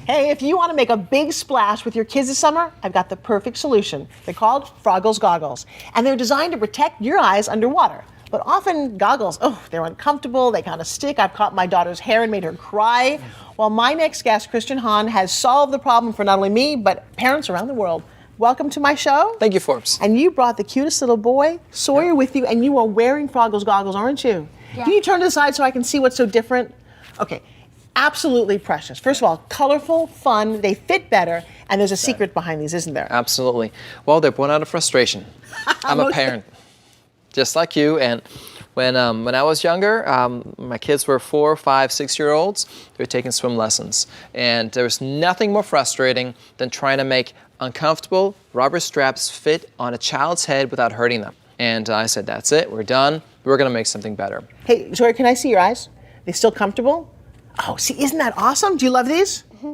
Hey, if you want to make a big splash with your kids this summer, I've got the perfect solution. They're called Frogglez Goggles, and they're designed to protect your eyes underwater. But often goggles, they're uncomfortable, they kind of stick. I've caught my daughter's hair and made her cry. Well, my next guest, Hahn, has solved the problem for not only me, but parents around the world. Welcome to my show. Thank you, Forbes. And you brought the cutest little boy, Sawyer, with you, and you are wearing Frogglez Goggles, aren't you? Yeah. Can you turn to the side so I can see what's so different? Okay. Absolutely precious. First of all, colorful, fun, they fit better, and there's a secret behind these, isn't there? Absolutely. Well, they're born out of frustration. I'm a parent, just like you, and when I was younger, my kids were 4, 5, 6-year-olds. They were taking swim lessons, and there was nothing more frustrating than trying to make uncomfortable rubber straps fit on a child's head without hurting them. And I said, that's it, we're done. We're gonna make something better. Hey, Sawyer, can I see your eyes? They still comfortable? Oh, see, isn't that awesome? Do you love these? Mm-hmm.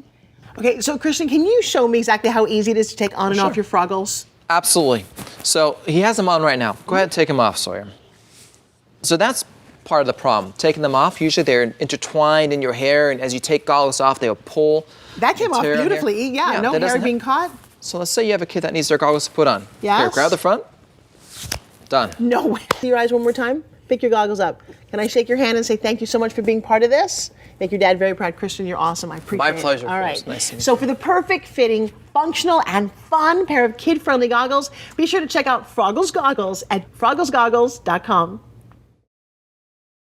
Okay, so Christian, can you show me exactly how easy it is to take on and off your Froggles? Absolutely. So he has them on right now. Go ahead and take them off, Sawyer. So that's part of the problem. Taking them off, usually they're intertwined in your hair, and as you take goggles off, they'll pull. That came off beautifully. Yeah, no hair being caught. So let's say you have a kid that needs their goggles to put on. Yes. Here, grab the front. Done. No way. See your eyes one more time. Pick your goggles up. Can I shake your hand and say thank you so much for being part of this? Make your dad very proud. Christian, you're awesome. I appreciate it. My pleasure. All right. Nice to meet you. So for the perfect fitting, functional, and fun pair of kid-friendly goggles, be sure to check out Frogglez Goggles at frogglezgoggles.com.